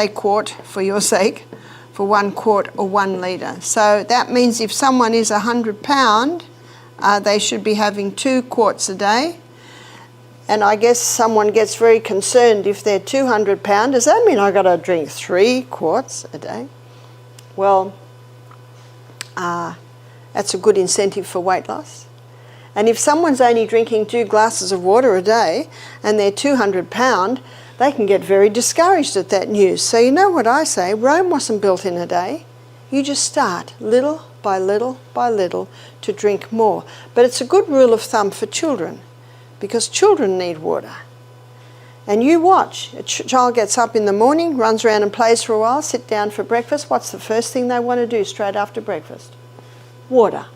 a quart for your sake, for 1 quart or 1 litre. So that means if someone is 100 pound, they should be having 2 quarts a day. And I guess someone gets very concerned if they're 200 pound. Does that mean I've got to drink 3 quarts a day? Well, that's a good incentive for weight loss. And if someone's only drinking 2 glasses of water a day and they're 200 pound, they can get very discouraged at that news. So you know what I say, Rome wasn't built in a day. You just start little by little by little to drink more. But it's a good rule of thumb for children, because children need water. And you watch, a child gets up in the morning, runs around and plays for a while, sit down for breakfast. What's the first thing they want to do straight after breakfast? Water.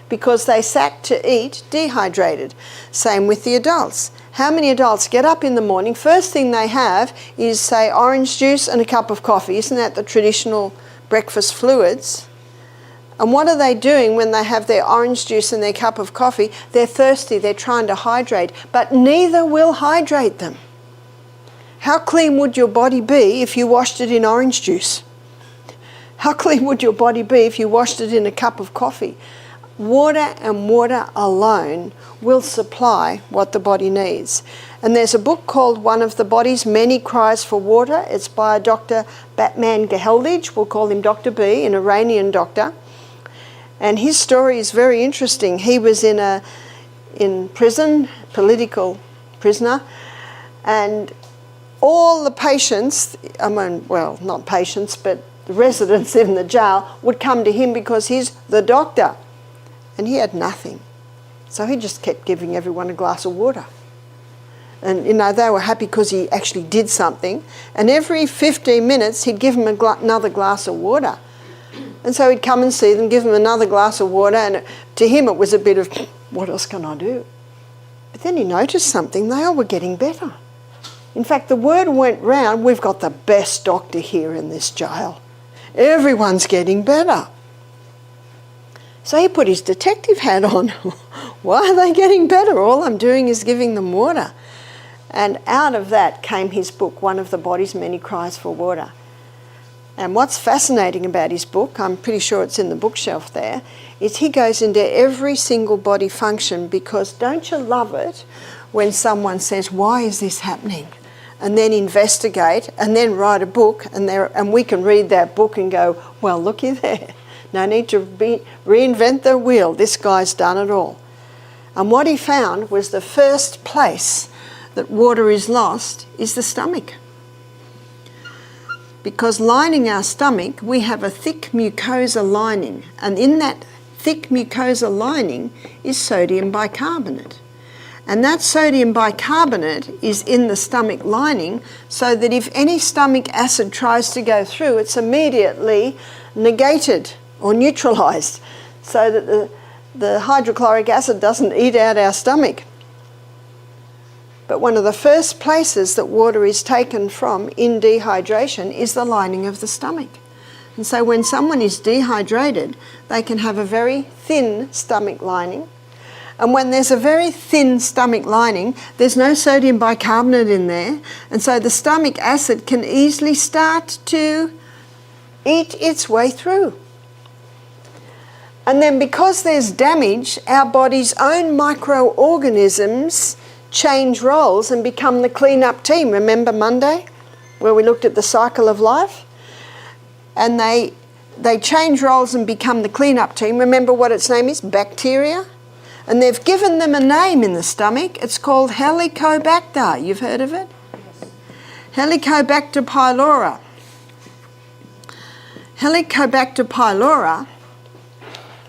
Because they sat to eat dehydrated. Same with the adults. How many adults get up in the morning, first thing they have is, say, orange juice and a cup of coffee. Isn't that the traditional breakfast fluids? And what are they doing when they have their orange juice and their cup of coffee? They're thirsty, they're trying to hydrate, but neither will hydrate them. How clean would your body be if you washed it in orange juice? How clean would your body be if you washed it in a cup of coffee? Water and water alone will supply what the body needs. And there's a book called One of the Body's Many Cries for Water. It's by Dr. Batman Geheldij. We'll call him Dr. B, an Iranian doctor. And his story is very interesting. He was in prison, political prisoner, and all the patients, well, not patients, but the residents in the jail would come to him because he's the doctor. And he had nothing. So he just kept giving everyone a glass of water. And, you know, they were happy because he actually did something. And every 15 minutes, he'd give them another glass of water. And so he'd come and see them, give them another glass of water. And to him, it was a bit of, what else can I do? But then he noticed something. They all were getting better. In fact, the word went round, we've got the best doctor here in this jail. Everyone's getting better. So he put his detective hat on. Why are they getting better? All I'm doing is giving them water. And out of that came his book, One of the Body's Many Cries for Water. And what's fascinating about his book, I'm pretty sure it's in the bookshelf there, is he goes into every single body function, because don't you love it when someone says, why is this happening? And then investigate and then write a book, and we can read that book and go, well, looky there. No need to reinvent the wheel. This guy's done it all. And what he found was the first place that water is lost is the stomach. Because lining our stomach, we have a thick mucosa lining. And in that thick mucosa lining is sodium bicarbonate. And that sodium bicarbonate is in the stomach lining, so that if any stomach acid tries to go through, it's immediately negated or neutralised, so that the hydrochloric acid doesn't eat out our stomach. But one of the first places that water is taken from in dehydration is the lining of the stomach. And so when someone is dehydrated, they can have a very thin stomach lining. And when there's a very thin stomach lining, there's no sodium bicarbonate in there. And so the stomach acid can easily start to eat its way through. And then because there's damage, our body's own microorganisms change roles and become the clean-up team. Remember Monday, where we looked at the cycle of life? And they change roles and become the clean-up team. Remember what its name is? Bacteria. And they've given them a name in the stomach. It's called Helicobacter. You've heard of it? Yes. Helicobacter pylori. Helicobacter pylori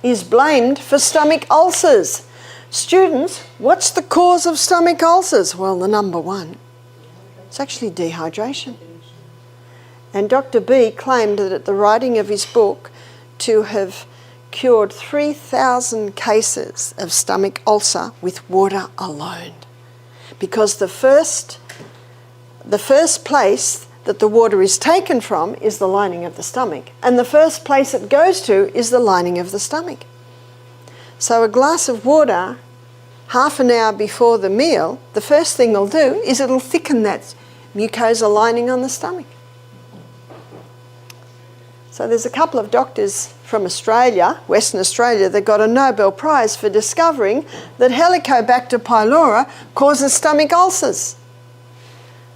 is blamed for stomach ulcers. Students, what's the cause of stomach ulcers? Well, the number one. It's actually dehydration. And Dr. B claimed that at the writing of his book to have cured 3,000 cases of stomach ulcer with water alone. Because the first place that the water is taken from is the lining of the stomach. And the first place it goes to is the lining of the stomach. So a glass of water, half an hour before the meal, the first thing it'll do is it'll thicken that mucosa lining on the stomach. So there's a couple of doctors from Australia, Western Australia, that got a Nobel Prize for discovering that Helicobacter pylori causes stomach ulcers.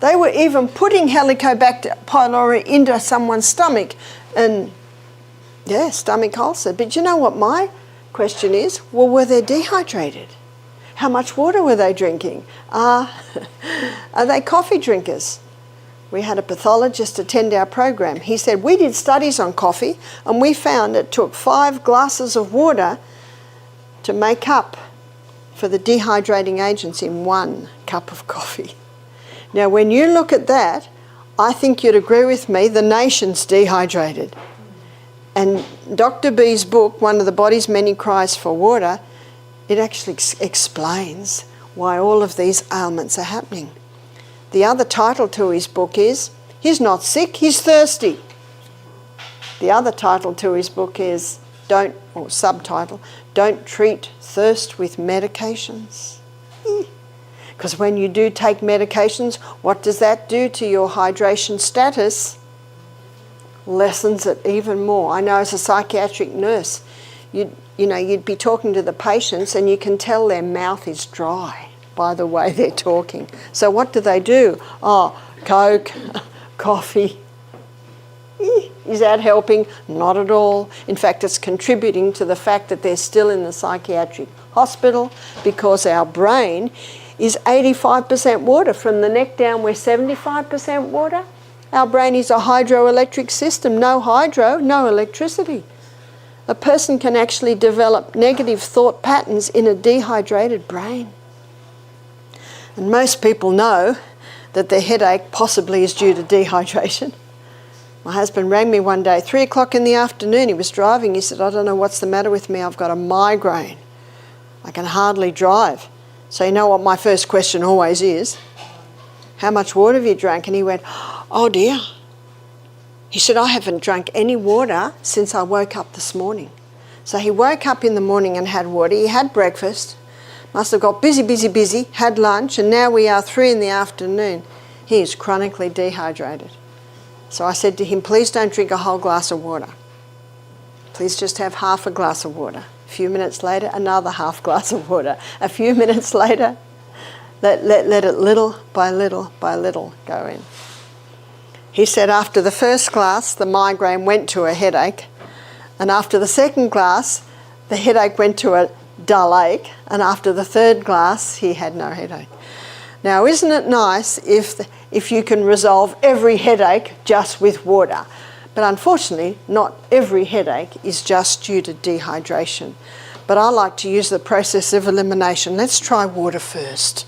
They were even putting Helicobacter pylori into someone's stomach and, yeah, stomach ulcer. But you know what my question is? Well, were they dehydrated? How much water were they drinking? Are they coffee drinkers? We had a pathologist attend our program. He said, we did studies on coffee and we found it took 5 glasses of water to make up for the dehydrating agents in 1 cup of coffee. Now, when you look at that, I think you'd agree with me, the nation's dehydrated. And Dr. B's book, One of the Body's Many Cries for Water, it actually explains why all of these ailments are happening. The other title to his book is, he's not sick, he's thirsty. The other title to his book is, subtitle, Don't Treat Thirst with Medications. Because when you do take medications, what does that do to your hydration status? Lessens it even more. I know as a psychiatric nurse, you'd be talking to the patients and you can tell their mouth is dry by the way they're talking. So what do? Oh, Coke, coffee. Is that helping? Not at all. In fact, it's contributing to the fact that they're still in the psychiatric hospital because our brain is 85% water. From the neck down, we're 75% water. Our brain is a hydroelectric system. No hydro, no electricity. A person can actually develop negative thought patterns in a dehydrated brain. And most people know that their headache possibly is due to dehydration. My husband rang me one day, 3 o'clock in the afternoon, he was driving, he said, I don't know what's the matter with me, I've got a migraine. I can hardly drive. So you know what my first question always is? How much water have you drank? And he went, oh dear. He said, I haven't drank any water since I woke up this morning. So he woke up in the morning and had water, he had breakfast, must have got busy, had lunch, and now we are 3 in the afternoon. He is chronically dehydrated. So I said to him, please don't drink a whole glass of water. Please just have half a glass of water. A few minutes later, another half glass of water. A few minutes later, let it little by little go in. He said after the first glass, the migraine went to a headache, and after the second glass, the headache went to a dull ache, and after the third glass, he had no headache. Now, isn't it nice if you can resolve every headache just with water? But unfortunately, not every headache is just due to dehydration. But I like to use the process of elimination. Let's try water first.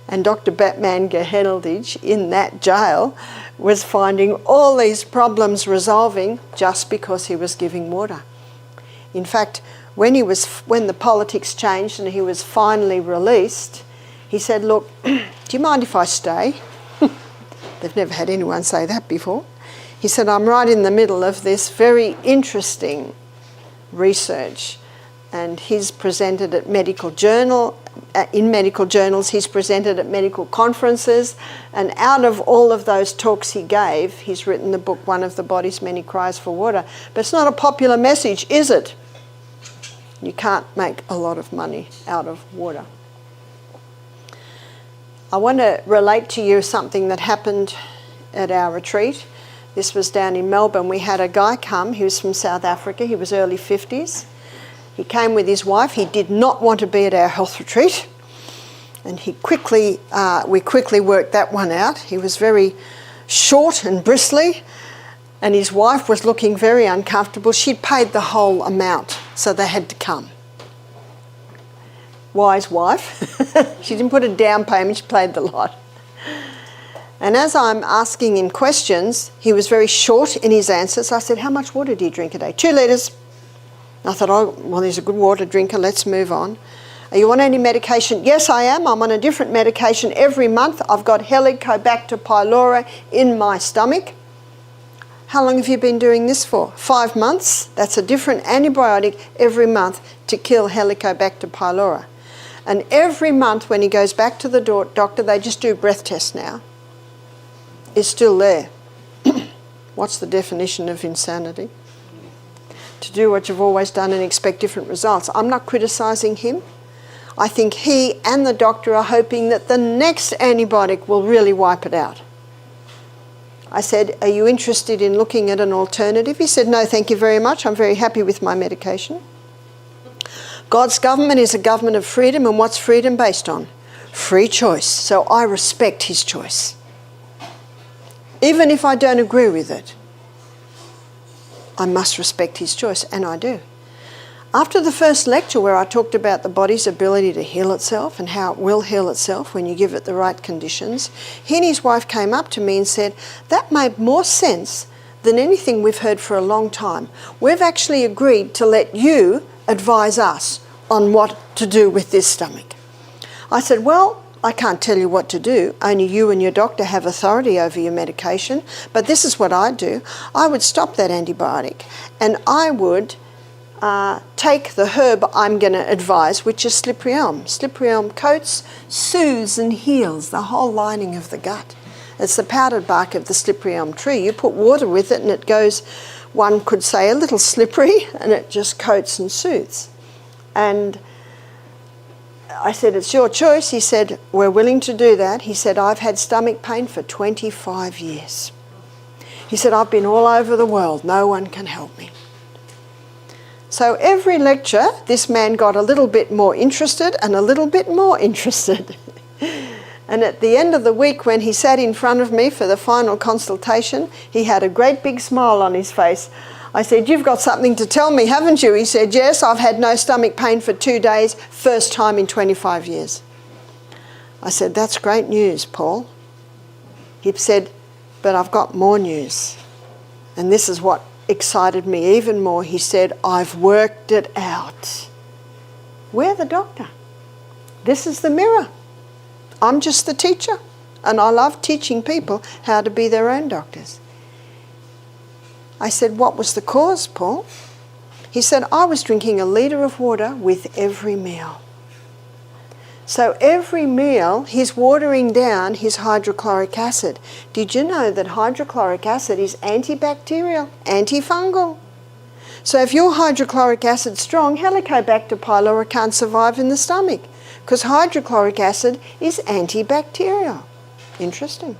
And Dr. Batman Geheldage in that jail was finding all these problems resolving just because he was giving water. In fact, when the politics changed and he was finally released, he said, look, do you mind if I stay? They've never had anyone say that before. He said, I'm right in the middle of this very interesting research. And he's presented at in medical journals, he's presented at medical conferences, and out of all of those talks he gave, he's written the book, One of the Body's Many Cries for Water. But it's not a popular message, is it? You can't make a lot of money out of water. I want to relate to you something that happened at our retreat. This was down in Melbourne. We had a guy come, he was from South Africa, he was early 50s. He came with his wife. He did not want to be at our health retreat. And we quickly worked that one out. He was very short and bristly, and his wife was looking very uncomfortable. She'd paid the whole amount, so they had to come. Wise wife. She didn't put a down payment, she paid the lot. And as I'm asking him questions, he was very short in his answers. I said, how much water do you drink a day? 2 litres. I thought, oh, well, he's a good water drinker, let's move on. Are you on any medication? Yes, I am. I'm on a different medication every month. I've got Helicobacter pylori in my stomach. How long have you been doing this for? 5 months. That's a different antibiotic every month to kill Helicobacter pylori. And every month when he goes back to the doctor, they just do breath tests now. It's still there. What's the definition of insanity? To do what you've always done and expect different results. I'm not criticising him. I think he and the doctor are hoping that the next antibiotic will really wipe it out. I said, are you interested in looking at an alternative? He said, no, thank you very much. I'm very happy with my medication. God's government is a government of freedom, and what's freedom based on? Free choice. So I respect his choice. Even if I don't agree with it, I must respect his choice, and I do. After the first lecture where I talked about the body's ability to heal itself and how it will heal itself when you give it the right conditions, he and his wife came up to me and said, that made more sense than anything we've heard for a long time. We've actually agreed to let you advise us on what to do with this stomach. I said, well, I can't tell you what to do. Only you and your doctor have authority over your medication. But this is what I'd do. I would stop that antibiotic and I would take the herb I'm going to advise, which is slippery elm. Slippery elm coats, soothes and heals the whole lining of the gut. It's the powdered bark of the slippery elm tree. You put water with it and it goes, one could say, a little slippery, and it just coats and soothes. And I said, it's your choice. He said, we're willing to do that. He said, I've had stomach pain for 25 years. He said, I've been all over the world. No one can help me. So every lecture, this man got a little bit more interested and a little bit more interested. And at the end of the week, when he sat in front of me for the final consultation, he had a great big smile on his face. I said, you've got something to tell me, haven't you? He said, yes, I've had no stomach pain for 2 days, first time in 25 years. I said, that's great news, Paul. He said, but I've got more news. And this is what excited me even more. He said, I've worked it out. We're the doctor. This is the mirror. I'm just the teacher. And I love teaching people how to be their own doctors. I said, what was the cause, Paul? He said, I was drinking a litre of water with every meal. So every meal, he's watering down his hydrochloric acid. Did you know that hydrochloric acid is antibacterial, antifungal? So if your hydrochloric acid's strong, Helicobacter pylori can't survive in the stomach because hydrochloric acid is antibacterial. Interesting.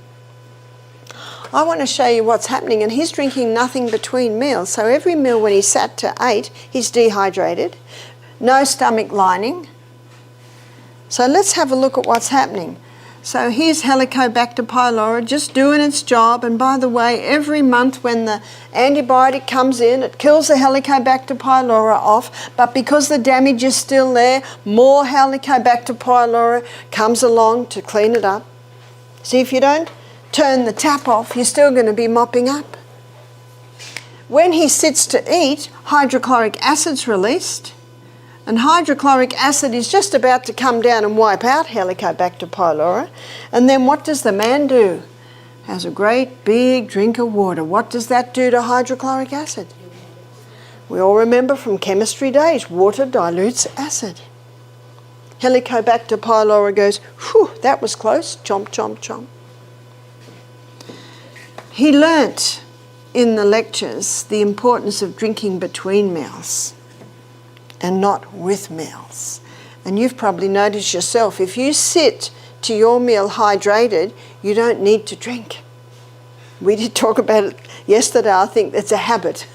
I want to show you what's happening, and he's drinking nothing between meals. So every meal when he sat to 8, he's dehydrated, no stomach lining. So let's have a look at what's happening. So here's Helicobacter pylori just doing its job. And by the way, every month when the antibiotic comes in, it kills the Helicobacter pylori off. But because the damage is still there, more Helicobacter pylori comes along to clean it up. See, if you don't turn the tap off, you're still going to be mopping up. When he sits to eat, hydrochloric acid's released. And hydrochloric acid is just about to come down and wipe out Helicobacter pylori. And then what does the man do? Has a great big drink of water. What does that do to hydrochloric acid? We all remember from chemistry days, water dilutes acid. Helicobacter pylori goes, whew, that was close, chomp, chomp, chomp. He learnt in the lectures the importance of drinking between meals and not with meals. And you've probably noticed yourself, if you sit to your meal hydrated, you don't need to drink. We did talk about it yesterday. I think that's a habit,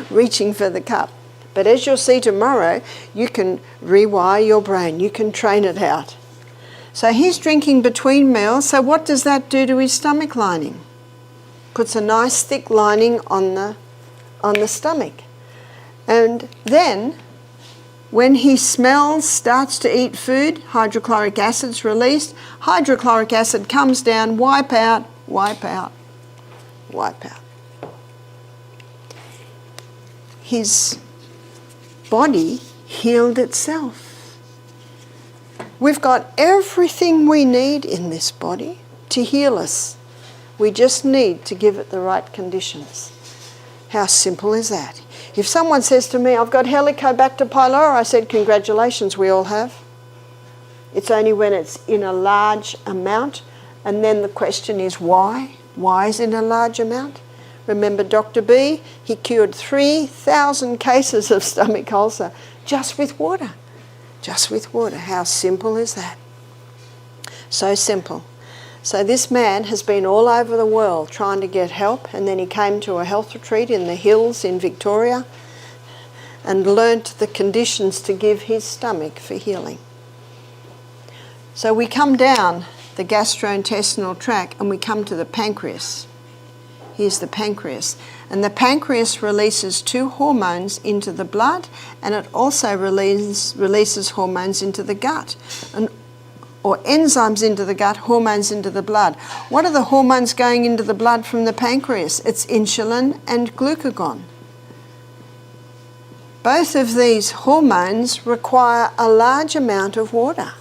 reaching for the cup. But as you'll see tomorrow, you can rewire your brain. You can train it out. So he's drinking between meals. So what does that do to his stomach lining? Puts a nice thick lining on the stomach. And then when he smells, starts to eat food, hydrochloric acid's released. Hydrochloric acid comes down, wipe out, wipe out, wipe out. His body healed itself. We've got everything we need in this body to heal us. We just need to give it the right conditions. How simple is that? If someone says to me, I've got Helicobacter pylori, I said, congratulations, we all have. It's only when it's in a large amount. And then the question is why? Why is it in a large amount? Remember Dr. B? He cured 3,000 cases of stomach ulcer just with water. Just with water. How simple is that? So simple. So this man has been all over the world trying to get help, and then he came to a health retreat in the hills in Victoria and learnt the conditions to give his stomach for healing. So we come down the gastrointestinal tract and we come to the pancreas. Here's the pancreas. And the pancreas releases 2 hormones into the blood, and it also releases hormones into the gut, or enzymes into the gut, hormones into the blood. What are the hormones going into the blood from the pancreas? It's insulin and glucagon. Both of these hormones require a large amount of water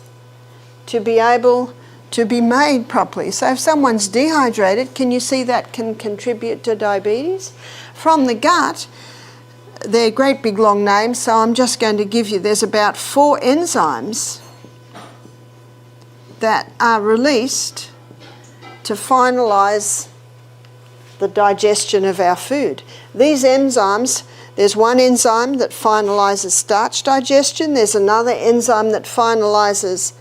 to be able to be made properly. So if someone's dehydrated, can you see that can contribute to diabetes? From the gut, they're great big long names, so I'm just going to give you, there's about 4 enzymes that are released to finalise the digestion of our food. These enzymes, there's one enzyme that finalises starch digestion, there's another enzyme that finalises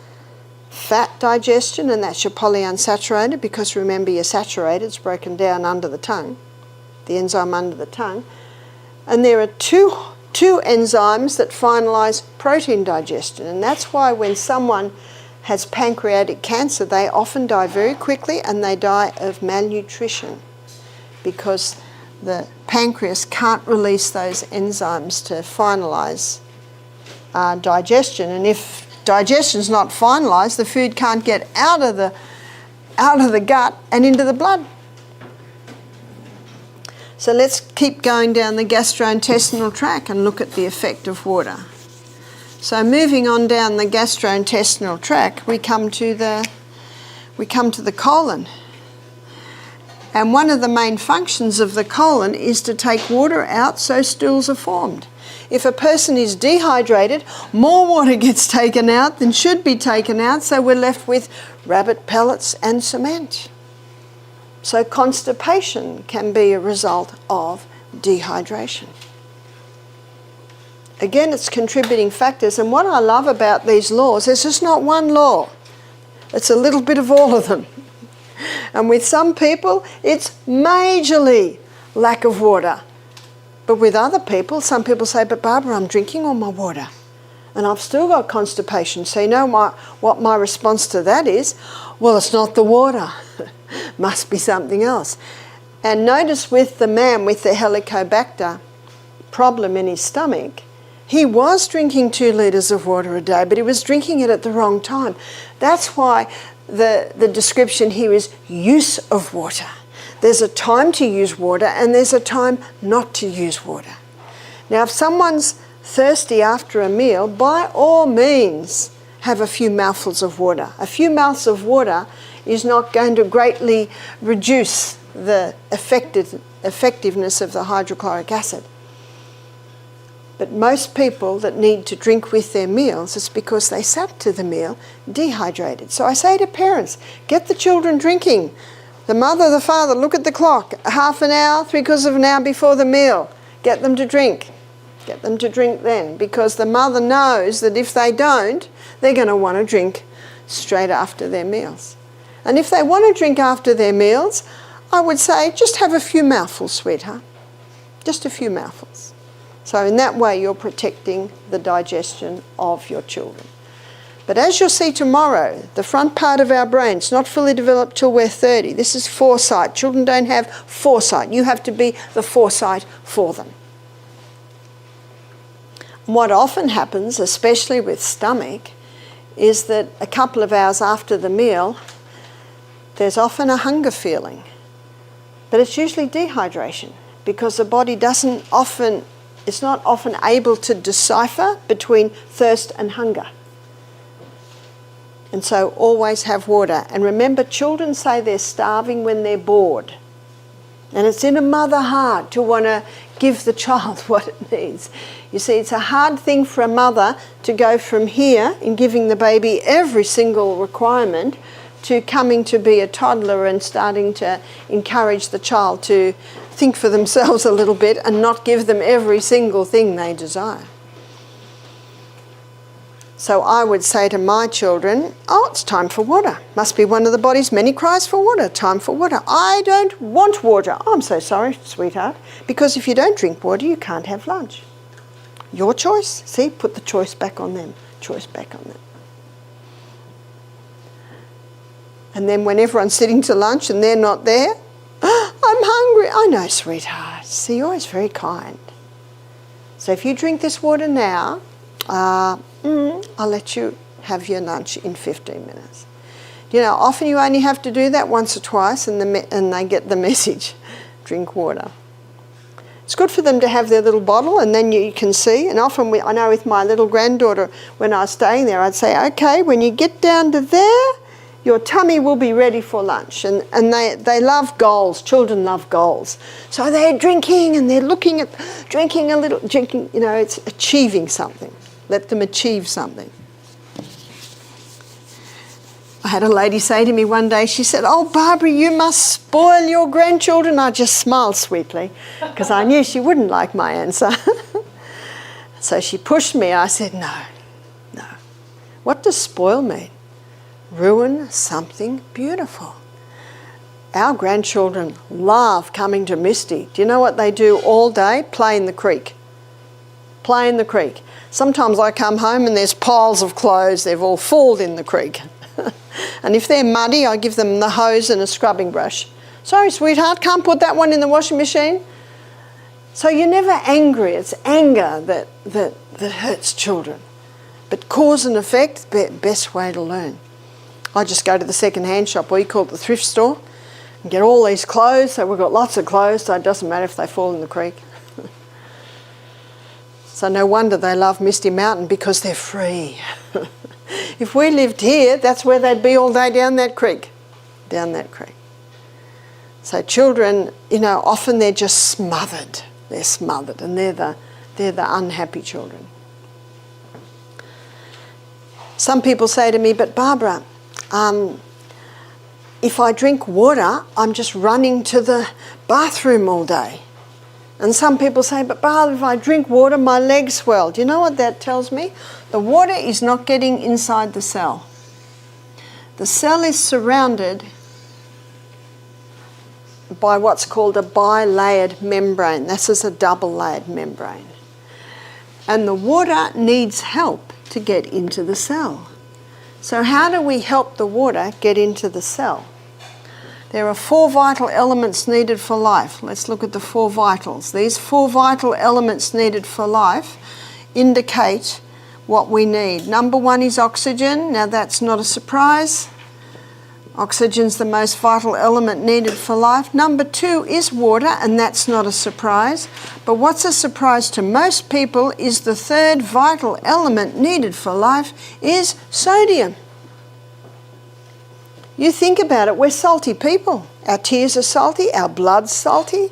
fat digestion, and that's your polyunsaturated, because remember your saturated is broken down under the tongue, the enzyme under the tongue. And there are two enzymes that finalise protein digestion, and that's why when someone has pancreatic cancer, they often die very quickly and they die of malnutrition because the pancreas can't release those enzymes to finalise digestion. And if digestion is not finalised, the food can't get out of the gut and into the blood. So let's keep going down the gastrointestinal tract and look at the effect of water. So moving on down the gastrointestinal tract, we come to the colon. And one of the main functions of the colon is to take water out so stools are formed. If a person is dehydrated, more water gets taken out than should be taken out, so we're left with rabbit pellets and cement. So constipation can be a result of dehydration. Again, it's contributing factors, and what I love about these laws, there's just not one law. It's a little bit of all of them. And with some people, it's majorly lack of water. But with other people, some people say, but Barbara, I'm drinking all my water and I've still got constipation. So you know what my response to that is? Well, it's not the water. Must be something else. And notice with the man with the Helicobacter problem in his stomach, he was drinking 2 litres of water a day, but he was drinking it at the wrong time. That's why the description here is use of water. There's a time to use water and there's a time not to use water. Now, if someone's thirsty after a meal, by all means have a few mouthfuls of water. A few mouths of water is not going to greatly reduce the effectiveness of the hydrochloric acid. But most people that need to drink with their meals is because they sat to the meal dehydrated. So I say to parents, get the children drinking. The mother, the father, look at the clock. Half an hour, 3/4 of an hour before the meal. Get them to drink. Get them to drink then, because the mother knows that if they don't, they're going to want to drink straight after their meals. And if they want to drink after their meals, I would say just have a few mouthfuls, sweetheart. Just a few mouthfuls. So in that way, you're protecting the digestion of your children. But as you'll see tomorrow, the front part of our brain's not fully developed till we're 30. This is foresight. Children don't have foresight. You have to be the foresight for them. What often happens, especially with stomach, is that a couple of hours after the meal, there's often a hunger feeling. But it's usually dehydration, because the body it's not often able to decipher between thirst and hunger. And so always have water. And remember, children say they're starving when they're bored. And it's in a mother heart to want to give the child what it needs. You see, it's a hard thing for a mother to go from here in giving the baby every single requirement to coming to be a toddler and starting to encourage the child to think for themselves a little bit and not give them every single thing they desire. So I would say to my children, oh, it's time for water. Must be one of the body's many cries for water. Time for water. I don't want water. Oh, I'm so sorry, sweetheart. Because if you don't drink water, you can't have lunch. Your choice. See, put the choice back on them. Choice back on them. And then when everyone's sitting to lunch and they're not there, oh, I'm hungry. I know, sweetheart. See, you're always very kind. So if you drink this water now, I'll let you have your lunch in 15 minutes. You know, often you only have to do that once or twice and they get the message. Drink water. It's good for them to have their little bottle and then you can see. And often, I know with my little granddaughter, when I was staying there, I'd say, okay, when you get down to there, your tummy will be ready for lunch. And they love goals. Children love goals. So they're drinking and they're looking at drinking, you know, it's achieving something. Let them achieve something. I had a lady say to me one day, she said, oh, Barbara, you must spoil your grandchildren. I just smiled sweetly because I knew she wouldn't like my answer. So she pushed me. I said, no. What does spoil mean? Ruin something beautiful. Our grandchildren love coming to Misty. Do you know what they do all day? Play in the creek. Play in the creek. Sometimes I come home and there's piles of clothes. They've all fallen in the creek. And if they're muddy, I give them the hose and a scrubbing brush. Sorry, sweetheart, can't put that one in the washing machine. So you're never angry. It's anger that hurts children. But cause and effect, best way to learn. I just go to the second-hand shop, or you call it the thrift store, and get all these clothes. So we've got lots of clothes, so it doesn't matter if they fall in the creek. So no wonder they love Misty Mountain, because they're free. If we lived here, that's where they'd be all day down that creek. Down that creek. So children, you know, often they're just smothered. They're smothered, and they're the unhappy children. Some people say to me, but Barbara, if I drink water, I'm just running to the bathroom all day. And some people say, but Barbara, if I drink water, my legs swell. Do you know what that tells me? The water is not getting inside the cell. The cell is surrounded by what's called a bilayered membrane. This is a double-layered membrane. And the water needs help to get into the cell. So how do we help the water get into the cell? There are 4 vital elements needed for life. Let's look at the 4 vitals. These 4 vital elements needed for life indicate what we need. Number 1 is oxygen. Now that's not a surprise. Oxygen's the most vital element needed for life. Number 2 is water, and that's not a surprise. But what's a surprise to most people is the 3rd vital element needed for life is sodium. You think about it, we're salty people. Our tears are salty, our blood's salty.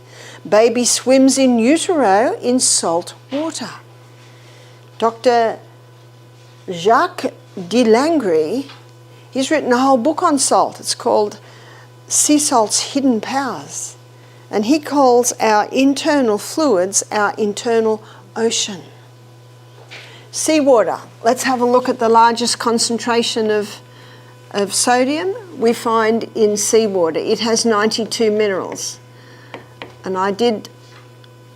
Baby swims in utero in salt water. Dr. Jacques de Langry, he's written a whole book on salt. It's called Sea Salt's Hidden Powers. And he calls our internal fluids our internal ocean. Seawater. Let's have a look at the largest concentration of sodium we find in seawater. It has 92 minerals. And I did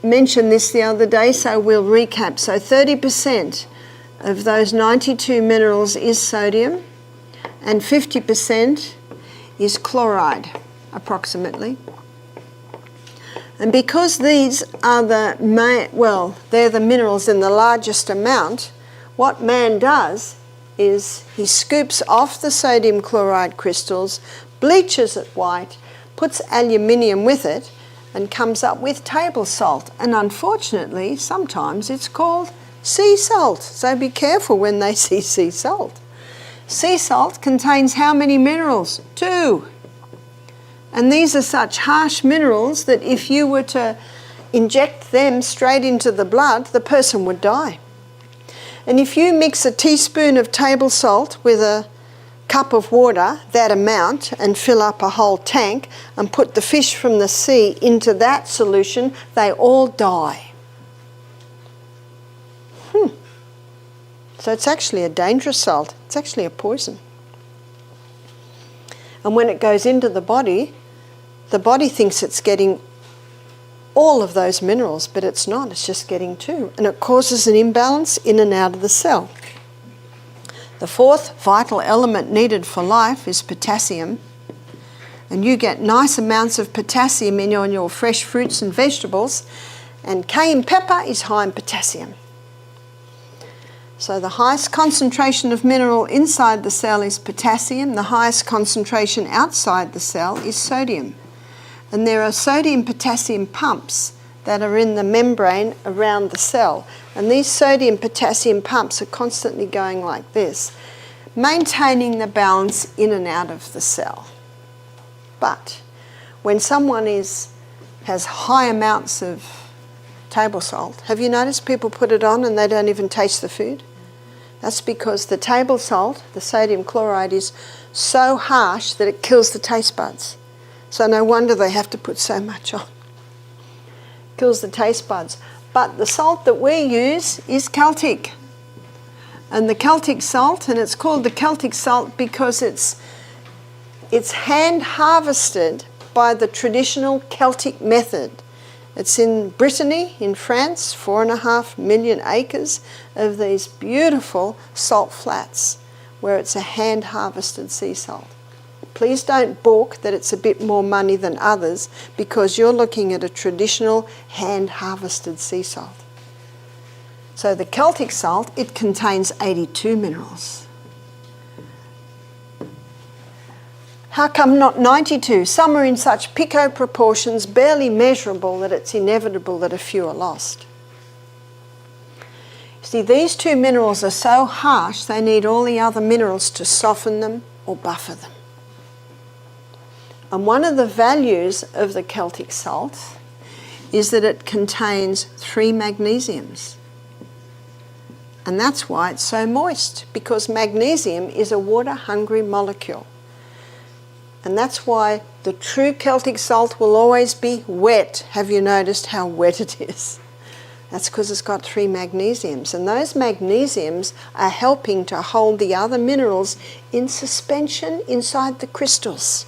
mention this the other day, so we'll recap. So 30% of those 92 minerals is sodium, and 50% is chloride, approximately. And because these are they're the minerals in the largest amount, what man does is he scoops off the sodium chloride crystals, bleaches it white, puts aluminium with it, and comes up with table salt. And unfortunately, sometimes it's called sea salt. So be careful when they see sea salt. Sea salt contains how many minerals? 2. And these are such harsh minerals that if you were to inject them straight into the blood, the person would die. And if you mix a teaspoon of table salt with a cup of water, that amount, and fill up a whole tank and put the fish from the sea into that solution, they all die. So it's actually a dangerous salt. It's actually a poison. And when it goes into the body thinks it's getting all of those minerals, but it's not. It's just getting two. And it causes an imbalance in and out of the cell. The fourth vital element needed for life is potassium. And you get nice amounts of potassium in your fresh fruits and vegetables. And cayenne pepper is high in potassium. So the highest concentration of mineral inside the cell is potassium. The highest concentration outside the cell is sodium. And there are sodium-potassium pumps that are in the membrane around the cell. And these sodium-potassium pumps are constantly going like this, maintaining the balance in and out of the cell. But when someone has high amounts of table salt, have you noticed people put it on and they don't even taste the food? That's because the table salt, the sodium chloride, is so harsh that it kills the taste buds. So no wonder they have to put so much on. Kills the taste buds. But the salt that we use is Celtic. And the Celtic salt, and it's called the Celtic salt because it's hand harvested by the traditional Celtic method. It's in Brittany, in France, 4.5 million acres of these beautiful salt flats where it's a hand-harvested sea salt. Please don't balk that it's a bit more money than others because you're looking at a traditional hand-harvested sea salt. So the Celtic salt, it contains 82 minerals. How come not 92? Some are in such pico proportions, barely measurable, that it's inevitable that a few are lost. See, these two minerals are so harsh, they need all the other minerals to soften them or buffer them. And one of the values of the Celtic salt is that it contains 3 magnesiums. And that's why it's so moist, because magnesium is a water-hungry molecule. And that's why the true Celtic salt will always be wet. Have you noticed how wet it is? That's because it's got 3 magnesiums. And those magnesiums are helping to hold the other minerals in suspension inside the crystals.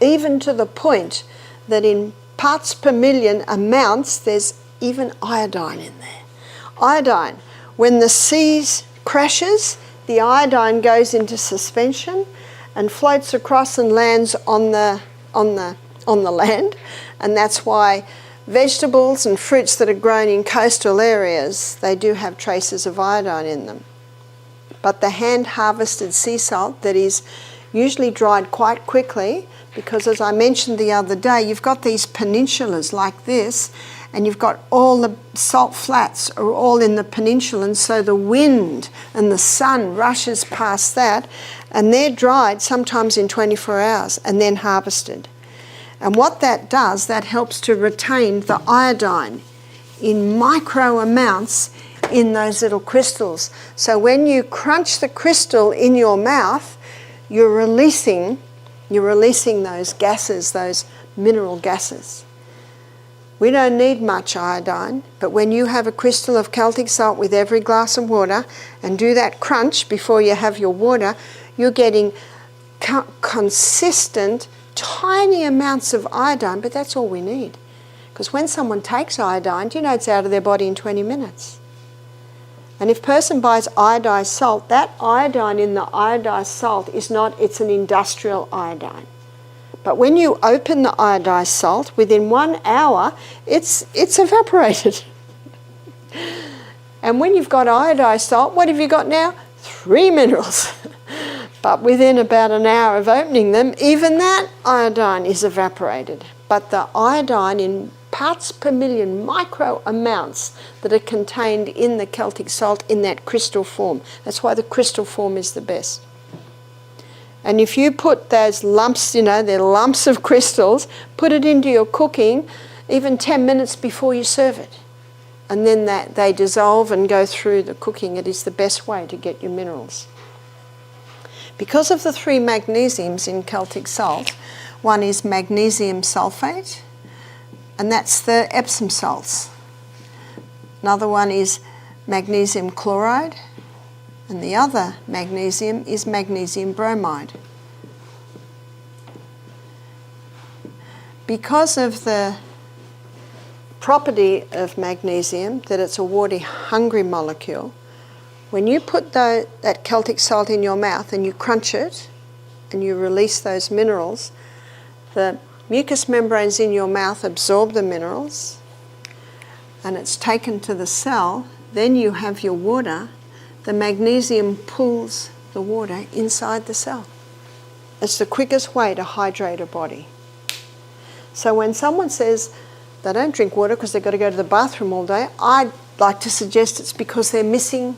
Even to the point that in parts per million amounts, there's even iodine in there. Iodine, when the seas crashes, the iodine goes into suspension and floats across and lands on the land. And that's why vegetables and fruits that are grown in coastal areas, they do have traces of iodine in them. But the hand-harvested sea salt that is usually dried quite quickly, because as I mentioned the other day, you've got these peninsulas like this, and you've got all the salt flats are all in the peninsula, and so the wind and the sun rushes past that, and they're dried sometimes in 24 hours and then harvested. And what that does, that helps to retain the iodine in micro amounts in those little crystals. So when you crunch the crystal in your mouth, you're releasing those gases, those mineral gases. We don't need much iodine, but when you have a crystal of Celtic salt with every glass of water and do that crunch before you have your water, you're getting consistent, tiny amounts of iodine, but that's all we need. Because when someone takes iodine, do you know it's out of their body in 20 minutes? And if a person buys iodized salt, that iodine in the iodized salt is not, it's an industrial iodine. But when you open the iodized salt, within 1 hour, it's evaporated. And when you've got iodized salt, what have you got now? 3 minerals. But within about an hour of opening them, even that iodine is evaporated. But the iodine in parts per million, micro amounts that are contained in the Celtic salt in that crystal form. That's why the crystal form is the best. And if you put those lumps, they're lumps of crystals, put it into your cooking even 10 minutes before you serve it. And then they dissolve and go through the cooking. It is the best way to get your minerals. Because of the 3 magnesiums in Celtic salt, one is magnesium sulfate, and that's the Epsom salts. Another one is magnesium chloride, and the other magnesium is magnesium bromide. Because of the property of magnesium, that it's a water-hungry molecule, when you put that Celtic salt in your mouth and you crunch it and you release those minerals, the mucous membranes in your mouth absorb the minerals and it's taken to the cell. Then you have your water. The magnesium pulls the water inside the cell. It's the quickest way to hydrate a body. So when someone says they don't drink water because they've got to go to the bathroom all day, I'd like to suggest it's because they're missing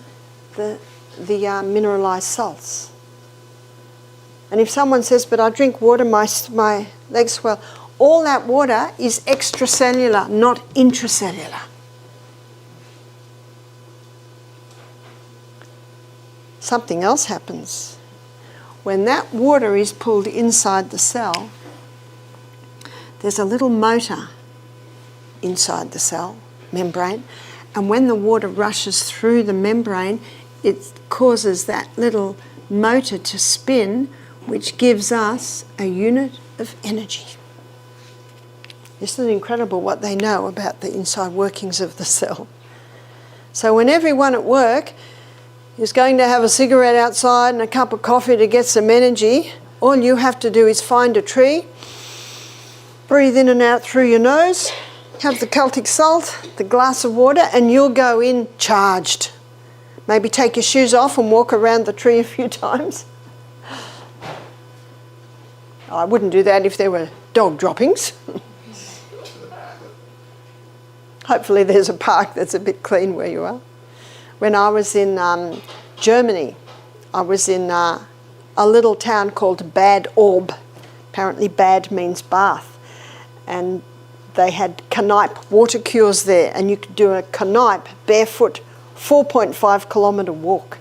the mineralised salts. And if someone says, but I drink water, my legs swell, all that water is extracellular, not intracellular. Something else happens. When that water is pulled inside the cell, there's a little motor inside the cell membrane, and when the water rushes through the membrane, it causes that little motor to spin, which gives us a unit of energy. Isn't it incredible what they know about the inside workings of the cell? So when everyone at work is going to have a cigarette outside and a cup of coffee to get some energy, all you have to do is find a tree, breathe in and out through your nose, have the Celtic salt, the glass of water, and you'll go in charged. Maybe take your shoes off and walk around the tree a few times. I wouldn't do that if there were dog droppings. Hopefully there's a park that's a bit clean where you are. When I was in Germany, I was in a little town called Bad Orb. Apparently bad means bath. And they had Kneipp water cures there, and you could do a Kneipp barefoot 4.5 kilometre walk.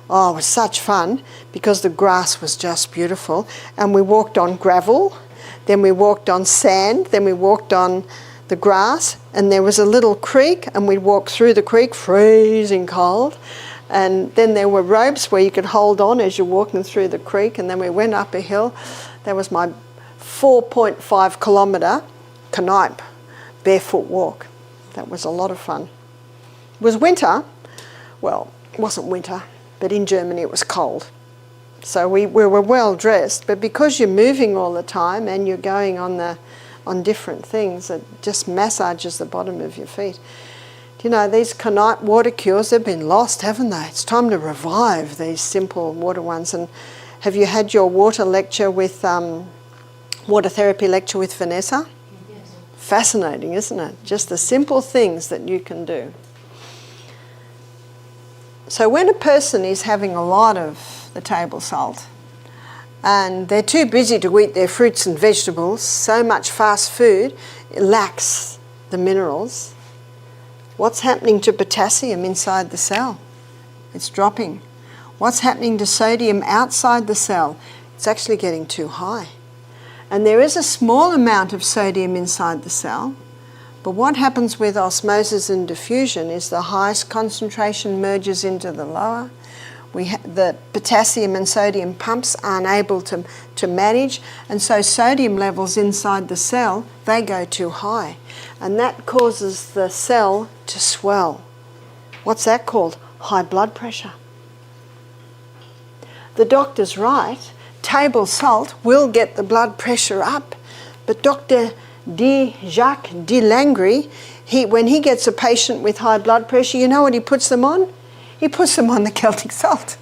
Oh, it was such fun because the grass was just beautiful. And we walked on gravel, then we walked on sand, then we walked on the grass, and there was a little creek, and we'd walk through the creek, freezing cold. And then there were ropes where you could hold on as you're walking through the creek, and then we went up a hill. That was my 4.5 kilometre Kneipp barefoot walk. That was a lot of fun. It was winter. Well, it wasn't winter, but in Germany it was cold. So we were well dressed, but because you're moving all the time and you're going on different things, it just massages the bottom of your feet. You know, these Kneipp water cures, they've been lost, haven't they? It's time to revive these simple water ones. And have you had your water lecture with, water therapy lecture with Vanessa? Yes. Fascinating, isn't it? Just the simple things that you can do. So when a person is having a lot of the table salt and they're too busy to eat their fruits and vegetables, so much fast food, it lacks the minerals. What's happening to potassium inside the cell? It's dropping. What's happening to sodium outside the cell? It's actually getting too high. And there is a small amount of sodium inside the cell, but what happens with osmosis and diffusion is the highest concentration merges into the lower. The potassium and sodium pumps aren't able to manage, and so sodium levels inside the cell, they go too high. And that causes the cell to swell. What's that called? High blood pressure. The doctor's right. Table salt will get the blood pressure up, but Dr. Jacques de Langry, when he gets a patient with high blood pressure, you know what he puts them on? He puts them on the Celtic salt.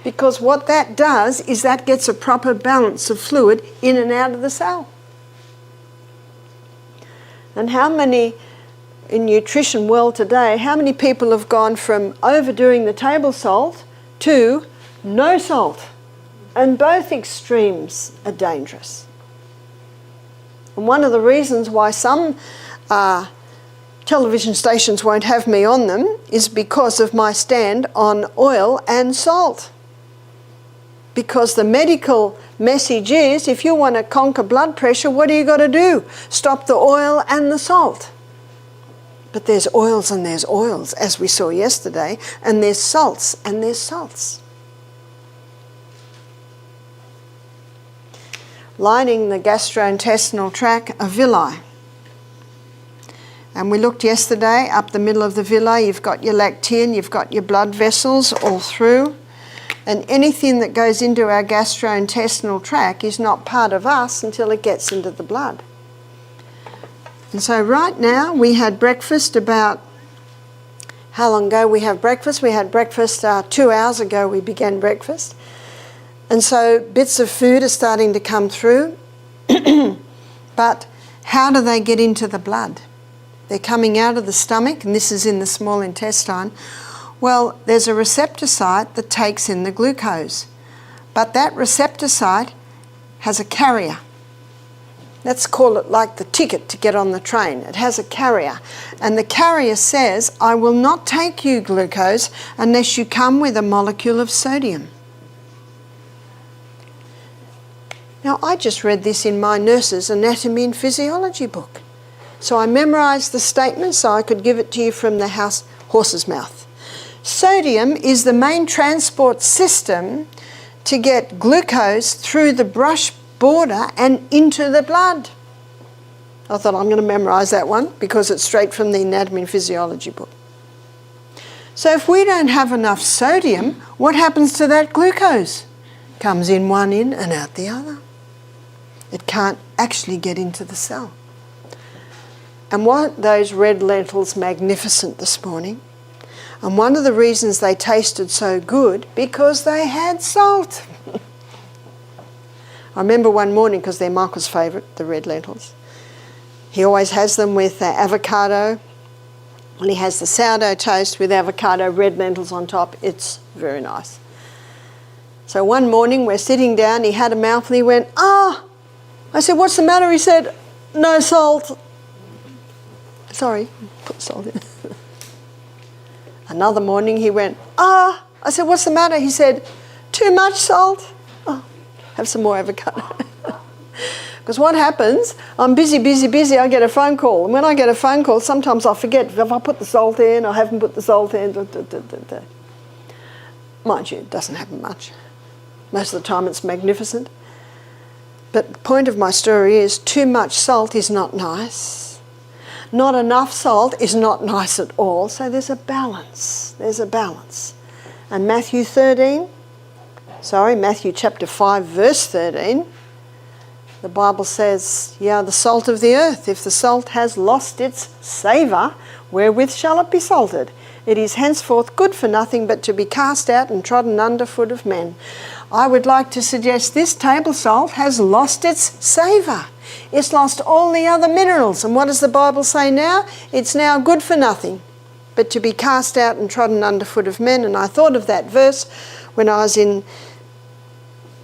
Because what that does is that gets a proper balance of fluid in and out of the cell. And how many, in nutrition world today, how many people have gone from overdoing the table salt to no salt? And both extremes are dangerous. And one of the reasons why some television stations won't have me on them is because of my stand on oil and salt. Because the medical message is, if you want to conquer blood pressure, what do you got to do? Stop the oil and the salt. But there's oils and there's oils, as we saw yesterday, and there's salts and there's salts. Lining the gastrointestinal tract are villi. And we looked yesterday, up the middle of the villi, you've got your lactein, you've got your blood vessels all through. And anything that goes into our gastrointestinal tract is not part of us until it gets into the blood. And so right now we had breakfast about, how long ago we have breakfast? We had breakfast 2 hours ago we began breakfast. And so bits of food are starting to come through. But how do they get into the blood? They're coming out of the stomach, and this is in the small intestine. Well, there's a receptor site that takes in the glucose, but that receptor site has a carrier. Let's call it like the ticket to get on the train. It has a carrier, and the carrier says, I will not take you glucose unless you come with a molecule of sodium. Now, I just read this in my nurse's anatomy and physiology book. So I memorised the statement so I could give it to you from the horse's mouth. Sodium is the main transport system to get glucose through the brush border and into the blood. I thought I'm going to memorise that one because it's straight from the anatomy and physiology book. So if we don't have enough sodium, what happens to that glucose? Comes in one end and out the other. It can't actually get into the cell. And weren't those red lentils magnificent this morning? And one of the reasons they tasted so good, because they had salt. I remember one morning, because they're Michael's favourite, the red lentils. He always has them with avocado. And he has the sourdough toast with avocado, red lentils on top. It's very nice. So one morning we're sitting down, he had a mouthful, he went, I said, what's the matter? He said, no salt. Sorry, put salt in. Another morning he went, I said, what's the matter? He said, too much salt. Oh, have some more avocado. Because what happens, I'm busy, I get a phone call. And when I get a phone call, sometimes I forget if I put the salt in, I haven't put the salt in. Mind you, it doesn't happen much. Most of the time it's magnificent. But the point of my story is too much salt is not nice. Not enough salt is not nice at all. So there's a balance. There's a balance. And Matthew chapter 5, verse 13, the Bible says, "Ye are the salt of the earth. If the salt has lost its savour, wherewith shall it be salted? It is henceforth good for nothing but to be cast out and trodden under foot of men." I would like to suggest this table salt has lost its savour. It's lost all the other minerals. And what does the Bible say now? It's now good for nothing but to be cast out and trodden under foot of men. And I thought of that verse when I was in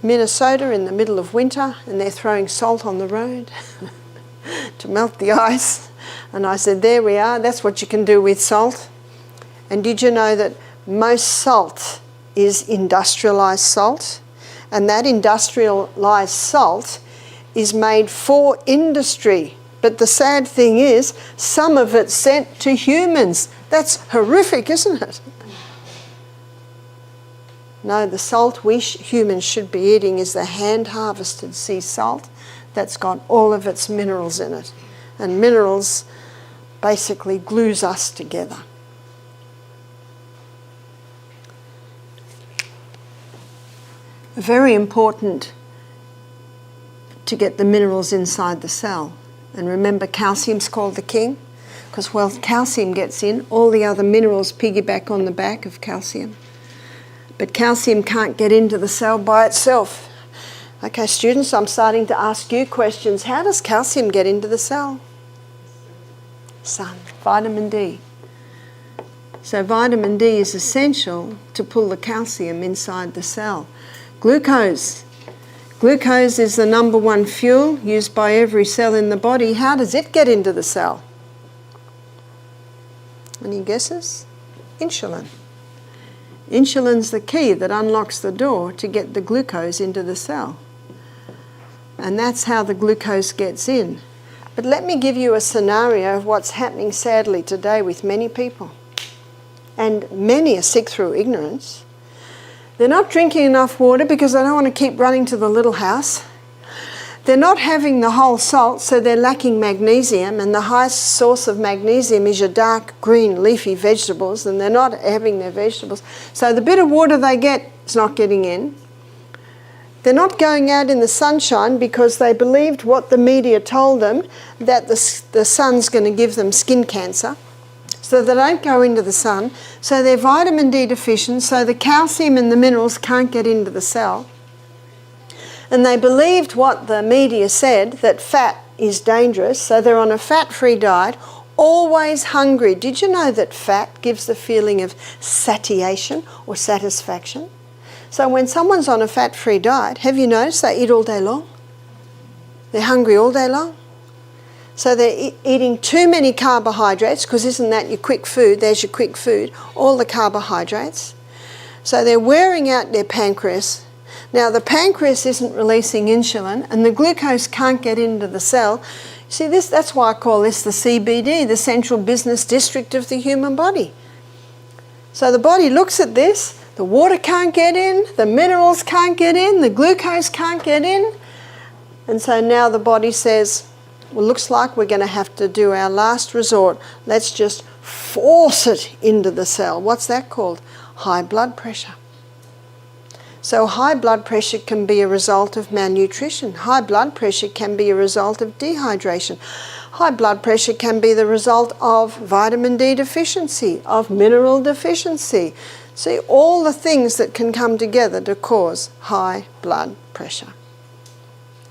Minnesota in the middle of winter and they're throwing salt on the road to melt the ice. And I said, there we are, that's what you can do with salt. And did you know that most salt is industrialised salt? And that industrialised salt is made for industry. But the sad thing is, some of it's sent to humans. That's horrific, isn't it? No, the salt we humans should be eating is the hand-harvested sea salt that's got all of its minerals in it. And minerals basically glues us together. Very important to get the minerals inside the cell. And remember, calcium's called the king, because when calcium gets in, all the other minerals piggyback on the back of calcium. But calcium can't get into the cell by itself. Okay, students, I'm starting to ask you questions. How does calcium get into the cell? Sun, vitamin D. So vitamin D is essential to pull the calcium inside the cell. Glucose. Glucose is the number one fuel used by every cell in the body. How does it get into the cell? Any guesses? Insulin. Insulin's the key that unlocks the door to get the glucose into the cell. And that's how the glucose gets in. But let me give you a scenario of what's happening sadly today with many people. And many are sick through ignorance. They're not drinking enough water because they don't want to keep running to the little house. They're not having the whole salt, so they're lacking magnesium, and the highest source of magnesium is your dark green leafy vegetables, and they're not having their vegetables. So the bit of water they get is not getting in. They're not going out in the sunshine because they believed what the media told them, that the sun's going to give them skin cancer. So they don't go into the sun. So they're vitamin D deficient, so the calcium and the minerals can't get into the cell. And they believed what the media said, that fat is dangerous, so they're on a fat-free diet, always hungry. Did you know that fat gives the feeling of satiation or satisfaction? So when someone's on a fat-free diet, have you noticed they eat all day long? They're hungry all day long. So they're eating too many carbohydrates, because isn't that your quick food? There's your quick food, all the carbohydrates. So they're wearing out their pancreas. Now the pancreas isn't releasing insulin and the glucose can't get into the cell. See, that's why I call this the CBD, the central business district of the human body. So the body looks at this, the water can't get in, the minerals can't get in, the glucose can't get in. And so now the body says, well, looks like we're going to have to do our last resort. Let's just force it into the cell. What's that called? High blood pressure. So high blood pressure can be a result of malnutrition. High blood pressure can be a result of dehydration. High blood pressure can be the result of vitamin D deficiency, of mineral deficiency. See, all the things that can come together to cause high blood pressure.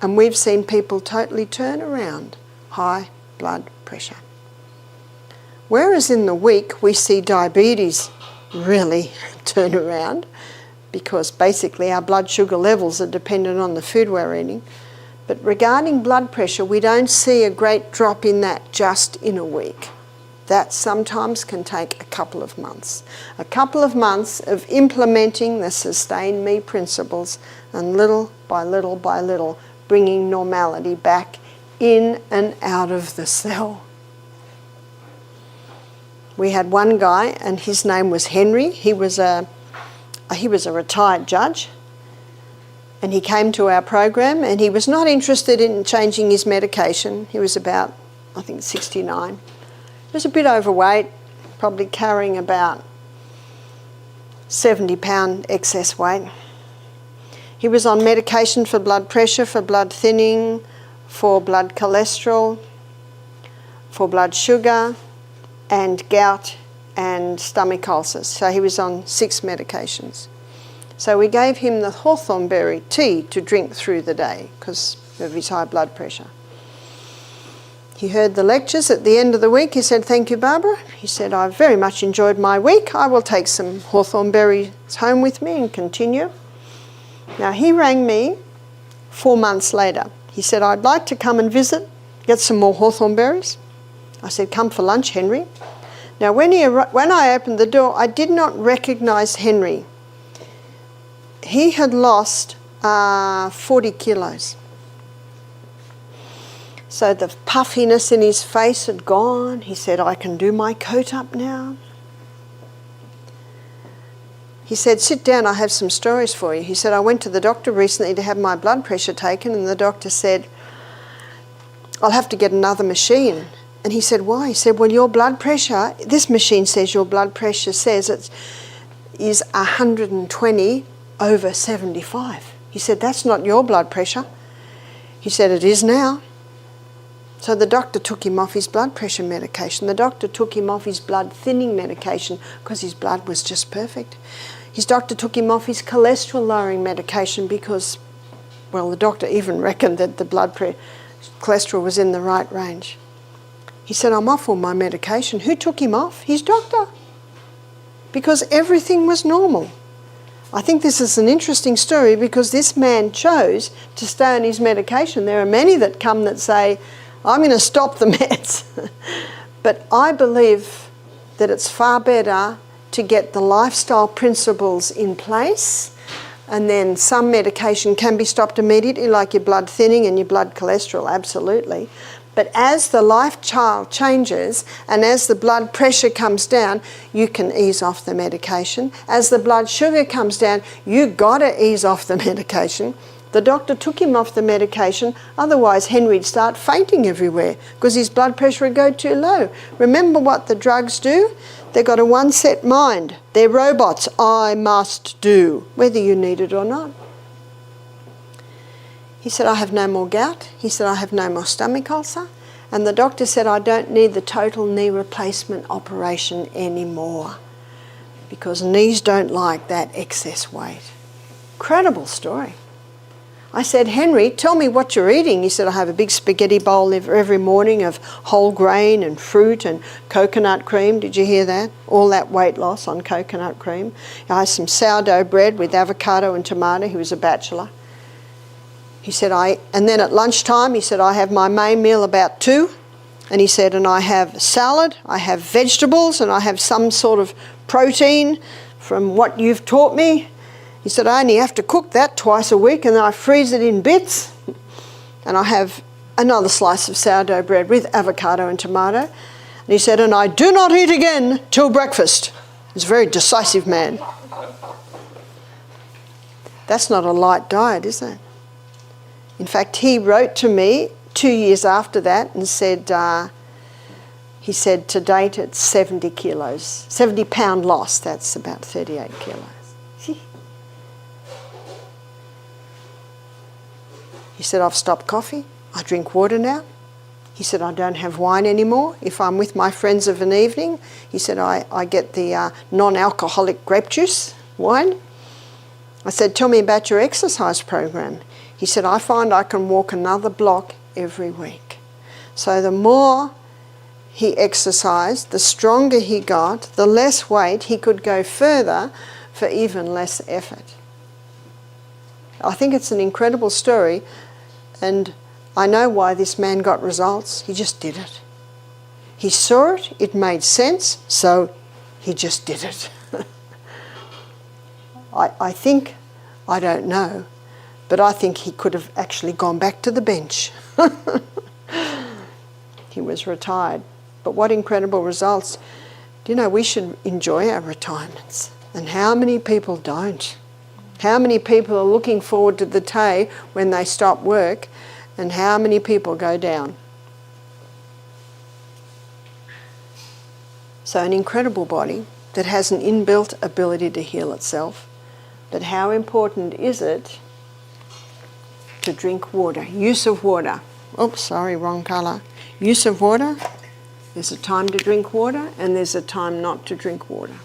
And we've seen people totally turn around high blood pressure. Whereas in the weak we see diabetes really turn around, because basically our blood sugar levels are dependent on the food we're eating. But regarding blood pressure, we don't see a great drop in that just in a week. That sometimes can take a couple of months. A couple of months of implementing the Sustain Me principles, and little by little by little bringing normality back in and out of the cell. We had one guy, and his name was Henry. He was a retired judge, and he came to our program, and he was not interested in changing his medication. He was about, I think, 69. He was a bit overweight, probably carrying about 70-pound excess weight. He was on medication for blood pressure, for blood thinning, for blood cholesterol, for blood sugar, and gout and stomach ulcers. So he was on 6 medications. So we gave him the hawthorn berry tea to drink through the day because of his high blood pressure. He heard the lectures at the end of the week. He said, "Thank you, Barbara." He said, "I've very much enjoyed my week. I will take some hawthorn berries home with me and continue." Now he rang me 4 months later. He said, "I'd like to come and visit, get some more hawthorn berries." I said, "Come for lunch, Henry." Now when I opened the door, I did not recognise Henry. He had lost 40 kilos. So the puffiness in his face had gone. He said, "I can do my coat up now." He said, "Sit down, I have some stories for you." He said, "I went to the doctor recently to have my blood pressure taken, and the doctor said, I'll have to get another machine." And he said, "Why?" He said, "Well, your blood pressure, this machine says your blood pressure says it is 120 over 75. He said, "That's not your blood pressure." He said, "It is now." So the doctor took him off his blood pressure medication. The doctor took him off his blood thinning medication because his blood was just perfect. His doctor took him off his cholesterol lowering medication because, well, the doctor even reckoned that the cholesterol was in the right range. He said, "I'm off all my medication." Who took him off? His doctor. Because everything was normal. I think this is an interesting story because this man chose to stay on his medication. There are many that come that say, "I'm going to stop the meds." But I believe that it's far better to get the lifestyle principles in place, and then some medication can be stopped immediately, like your blood thinning and your blood cholesterol, absolutely. But as the lifestyle changes and as the blood pressure comes down, you can ease off the medication. As the blood sugar comes down, you gotta ease off the medication. The doctor took him off the medication, otherwise Henry'd start fainting everywhere because his blood pressure would go too low. Remember what the drugs do? They've got a one-set mind. They're robots. I must do, whether you need it or not. He said, I have no more gout. He said, I have no more stomach ulcer. And the doctor said, I don't need the total knee replacement operation anymore because knees don't like that excess weight. Incredible story. I said, Henry, tell me what you're eating. He said, I have a big spaghetti bowl every morning of whole grain and fruit and coconut cream. Did you hear that? All that weight loss on coconut cream. I had some sourdough bread with avocado and tomato. He was a bachelor. He said, and then at lunchtime, he said, I have my main meal about 2. And he said, and I have salad, I have vegetables, and I have some sort of protein from what you've taught me. He said, I only have to cook that twice a week, and then I freeze it in bits. And I have another slice of sourdough bread with avocado and tomato. And he said, and I do not eat again till breakfast. He's a very decisive man. That's not a light diet, is it? In fact, he wrote to me 2 years after that and said, he said, to date it's 70 kilos, 70 pound loss, that's about 38 kilos. He said, I've stopped coffee, I drink water now. He said, I don't have wine anymore. If I'm with my friends of an evening, he said, I get the non-alcoholic grape juice wine. I said, tell me about your exercise program. He said, I find I can walk another block every week. So the more he exercised, the stronger he got, the less weight he could go further for even less effort. I think it's an incredible story, and I know why this man got results. He just did it. He saw it, it made sense, so he just did it. I think, I don't know, but I think he could have actually gone back to the bench. He was retired. But what incredible results. Do you know, we should enjoy our retirements. And how many people don't? How many people are looking forward to the day when they stop work, and how many people go down? So an incredible body that has an inbuilt ability to heal itself. But how important is it to drink water? Use of water. Oops, sorry, wrong colour. Use of water. There's a time to drink water and there's a time not to drink water.